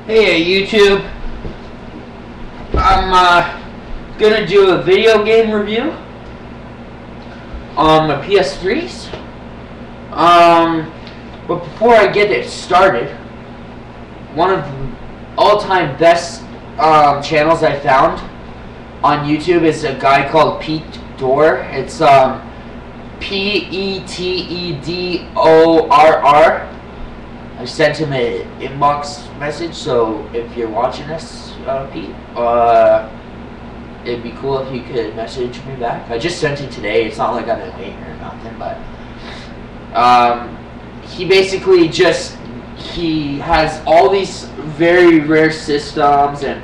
Hey YouTube, I'm gonna do a video game review on my PS3s. But before I get it started, one of the all-time best channels I found on YouTube is a guy called Pete Dorr. It's Petedorr. I sent him an inbox message, so if you're watching this, Pete, it'd be cool if you could message me back. I just sent it today. It's not like I've been waiting or nothing, but he basically he has all these very rare systems, and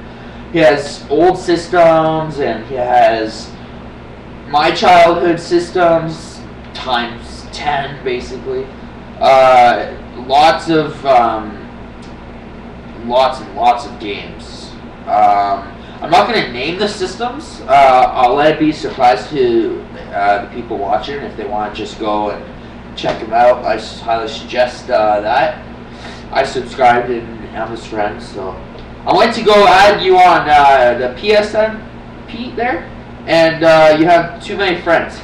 he has old systems, and he has my childhood systems times 10, basically. Lots and lots of games. I'm not going to name the systems. I'll let it be a surprise to the people watching. If they want to just go and check them out, I highly suggest that. I subscribed and I'm his friend, so I went to go add you on the PSN, Pete, there, and you have too many friends.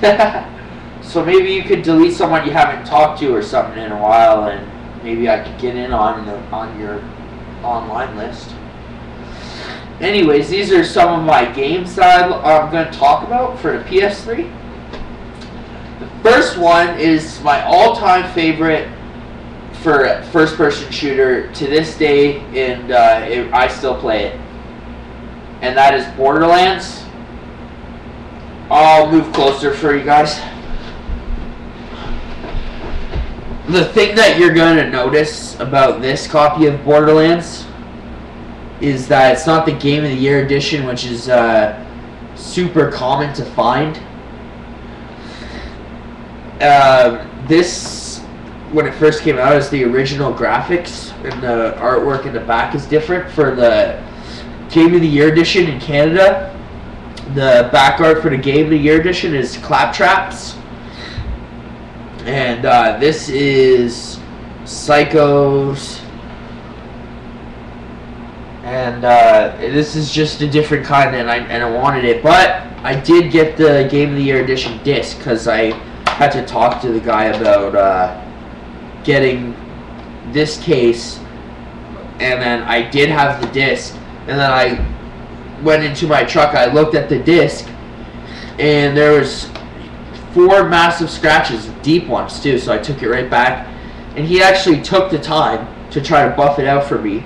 So maybe you could delete someone you haven't talked to or something in a while, and maybe I could get in on your online list. Anyways, these are some of my games that I'm going to talk about for the PS3. The first one is my all-time favorite for first-person shooter to this day, and I still play it. And that is Borderlands. I'll move closer for you guys. The thing that you're going to notice about this copy of Borderlands is that it's not the Game of the Year edition, which is super common to find. This, when it first came out, is the original graphics, and the artwork in the back is different. For the Game of the Year edition in Canada, the back art for the Game of the Year edition is claptraps. And this is Psychos, and this is just a different kind, and I wanted it, but I did get the Game of the Year edition disc because I had to talk to the guy about getting this case, and then I did have the disc, and then I went into my truck. I looked at the disc, and there was 4 massive scratches, deep ones too, so I took it right back, and he actually took the time to try to buff it out for me,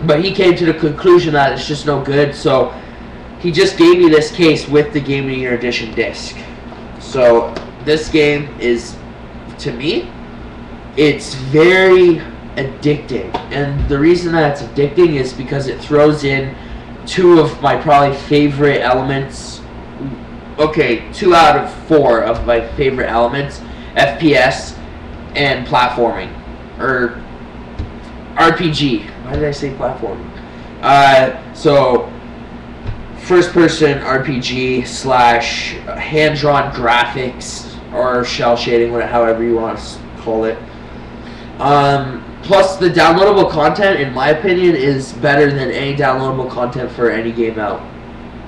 but he came to the conclusion that it's just no good, so he just gave me this case with the Game of the Year edition disc. So this game is, to me, it's very addicting, and the reason that it's addicting is because it throws in 2 of my probably favorite elements. Okay, 2 out of 4 of my favorite elements: FPS and platforming, or RPG. Why did I say platforming? So first-person RPG / hand-drawn graphics, or shell shading, however you want to call it. Plus, the downloadable content, in my opinion, is better than any downloadable content for any game out,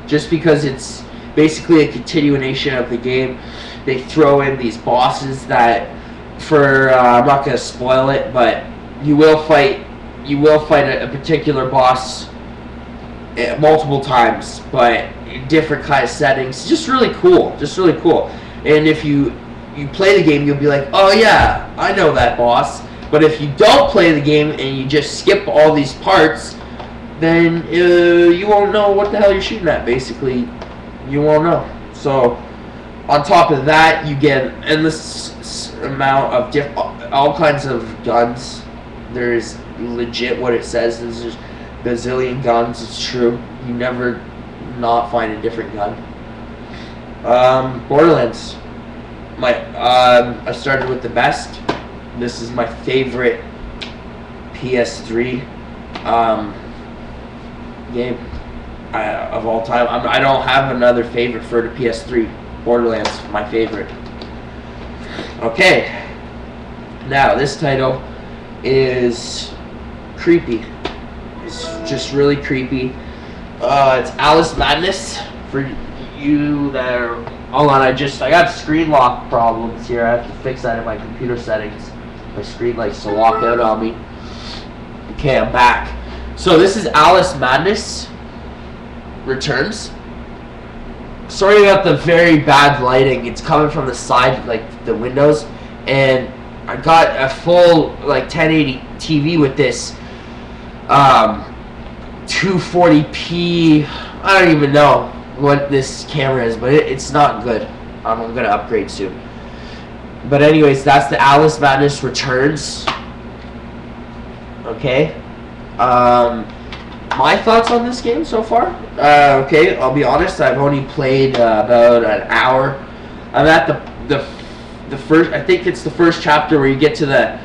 just because it's basically a continuation of the game. They throw in these bosses that, I'm not going to spoil it, but you will fight a particular boss multiple times, but in different kind of settings. Just really cool. And if you play the game, you'll be like, oh yeah, I know that boss. But if you don't play the game and you just skip all these parts, then you won't know what the hell you're shooting at, basically. You won't know. So on top of that, you get an endless amount of all kinds of guns. There's legit what it says. There's just bazillion guns. It's true. You never not find a different gun. Borderlands. I started with the best. This is my favorite PS3 game of all time. I don't have another favorite for the PS3. Borderlands, my favorite. Okay, now this title is creepy. just really creepy. It's Alice Madness for you that are. Hold on, I got screen lock problems here. I have to fix that in my computer settings. My screen likes to lock out on me. Okay, I'm back. So this is Alice Madness Returns. Sorry about the very bad lighting. It's coming from the side, like the windows, and I got a full like 1080 TV with this 240p. I don't even know what this camera is, but it's not good. I'm gonna upgrade soon. But anyways, that's the Alice Madness Returns. Okay. My thoughts on this game so far? Okay, I'll be honest. I've only played about an hour. I'm at the first. I think it's the first chapter where you get to the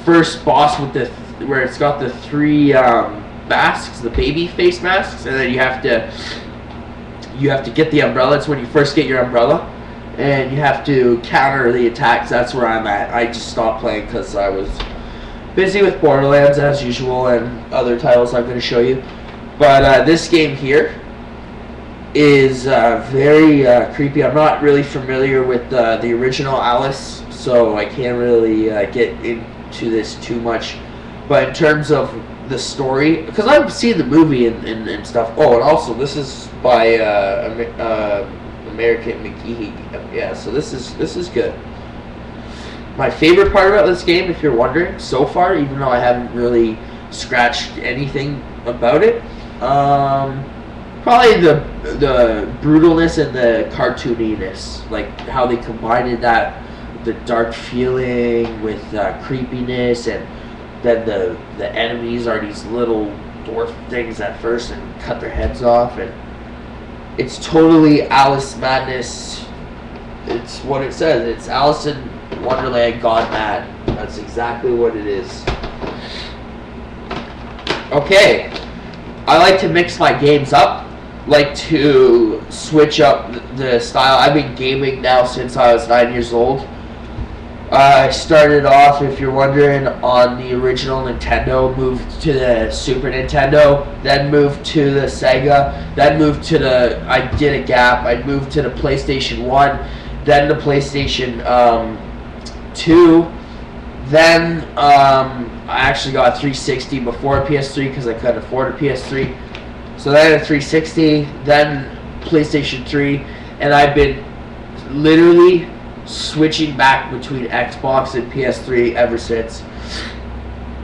first boss with where it's got the three masks, the baby face masks, and then you have to get the umbrella. It's when you first get your umbrella, and you have to counter the attacks. That's where I'm at. I just stopped playing because I was busy with Borderlands as usual and other titles I'm going to show you. But this game here is very creepy. I'm not really familiar with the original Alice, so I can't really get into this too much. But in terms of the story, because I've seen the movie and stuff. Oh, and also this is by American McGee. Yeah, so this is good. My favorite part about this game, if you're wondering, so far, even though I haven't really scratched anything about it, probably the brutalness and the cartooniness, like how they combined that, the dark feeling with creepiness, and then the enemies are these little dwarf things at first and cut their heads off, and it's totally Alice Madness. It's what it says. It's Alice in Wonderland Gone Mad. That's exactly what it is. Okay, I like to mix my games up. Like to switch up the style. I've been gaming now since I was 9 years old. I started off, if you're wondering, on the original Nintendo, moved to the Super Nintendo, then moved to the Sega, then moved to I did a gap, I moved to the PlayStation 1, then the PlayStation 2, then I actually got a 360 before a PS3 because I couldn't afford a PS3. So then a 360, then PlayStation 3, and I've been literally switching back between Xbox and PS3 ever since.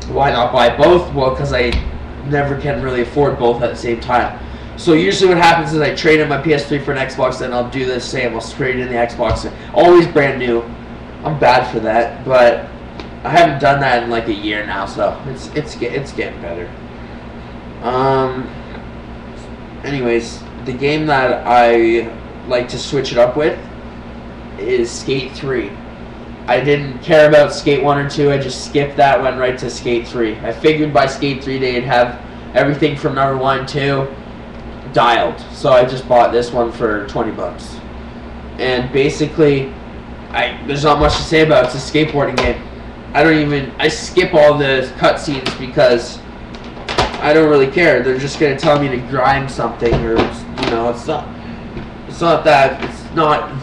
Why not buy both? Well, because I never can really afford both at the same time. So usually what happens is I trade in my PS3 for an Xbox, then I'll do the same. I'll trade in the Xbox. Always brand new. I'm bad for that, but I haven't done that in like a year now, so it's getting better. Anyways, the game that I like to switch it up with is Skate 3. I didn't care about Skate 1 or 2, I just skipped that, went right to Skate 3. I figured by Skate 3 they'd have everything from number 1 and 2 dialed. So I just bought this one for 20 bucks. And basically, there's not much to say about it. It's a skateboarding game. I skip all the cutscenes because I don't really care. They're just going to tell me to grind something, or, you know, it's not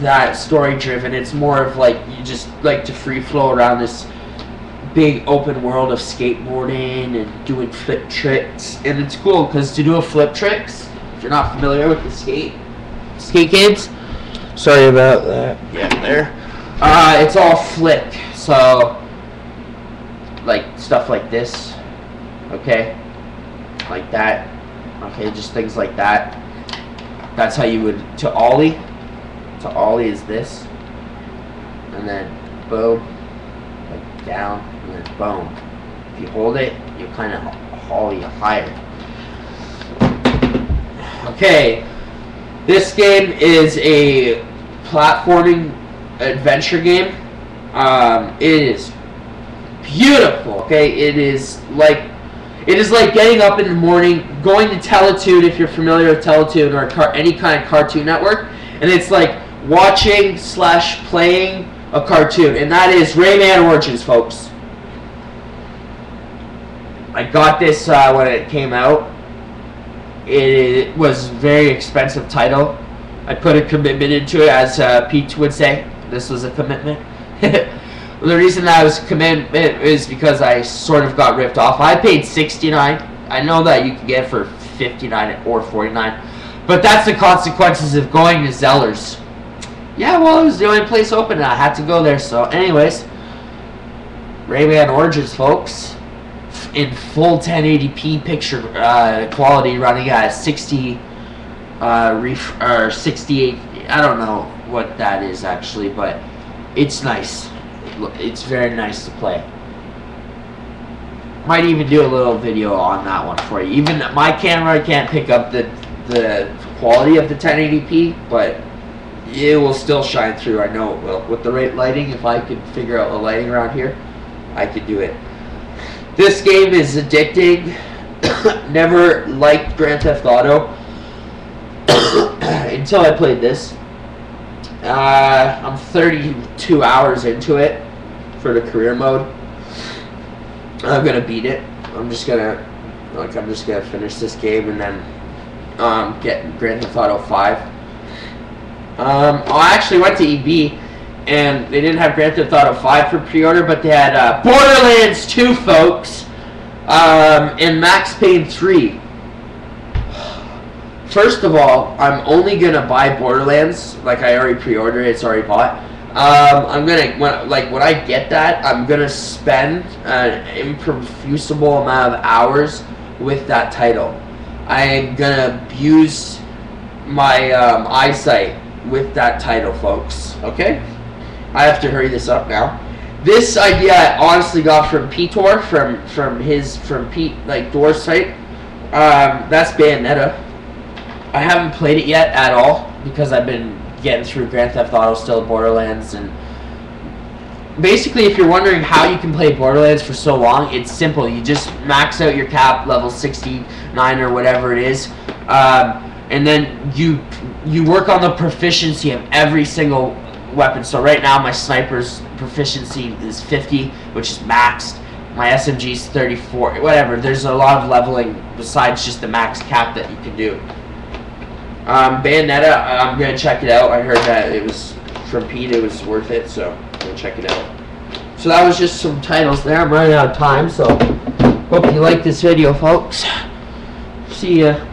that story driven. It's more of like you just like to free flow around this big open world of skateboarding and doing flip tricks. And it's cool because to do a flip tricks, if you're not familiar with the skate games, sorry about that. Yeah, there. It's all flick. So like stuff like this, okay, like that, okay, just things like that. That's how you would to ollie. To ollie is this, and then boom, like down, and then boom. If you hold it, you kind of ollie higher. Okay, this game is a platforming adventure game. It is beautiful. Okay, it is like getting up in the morning, going to Teletoon, if you're familiar with Teletoon, or any kind of Cartoon Network, and it's like watching / playing a cartoon, and that is Rayman Origins, folks. I got this when it came out. it was a very expensive title. I put a commitment into it, as Pete would say. This was a commitment. The reason that I was commitment is because I sort of got ripped off. I paid $69. I know that you can get it for $59 or $49, but that's the consequences of going to Zeller's. Yeah, well, it was the only place open, and I had to go there. So, anyways, Rayman Origins, folks, in full 1080p picture quality, running at 60 or 68. I don't know what that is actually, but it's nice. It's very nice to play. Might even do a little video on that one for you. Even my camera can't pick up the quality of the 1080p, but it will still shine through. I know it will. With the right lighting, if I could figure out the lighting around here, I could do it. This game is addicting. Never liked Grand Theft Auto until I played this. I'm 32 hours into it for the career mode. I'm gonna beat it. I'm just gonna finish this game and then get Grand Theft Auto 5. I actually went to EB and they didn't have Grand Theft Auto 5 for pre-order, but they had Borderlands 2, folks, and Max Payne 3. First of all, I'm only gonna buy Borderlands. Like, I already pre-ordered it; it's already bought. I'm gonna when I get that, I'm gonna spend an inprofusable amount of hours with that title. I'm gonna abuse my eyesight with that title, folks. Okay, I have to hurry this up now. This idea I honestly got from Petor, from Pete Door's site. That's Bayonetta. I haven't played it yet at all because I've been getting through Grand Theft Auto, still Borderlands, and basically, if you're wondering how you can play Borderlands for so long, it's simple. You just max out your cap level 69 or whatever it is, and then you work on the proficiency of every single weapon. So right now, my sniper's proficiency is 50, which is maxed. My SMG's 34, whatever. There's a lot of leveling besides just the max cap that you can do. Bayonetta, I'm gonna check it out. I heard that it was from Pete, it was worth it, so I'm gonna check it out. So that was just some titles there. I'm running out of time, so hope you liked this video, folks. See ya.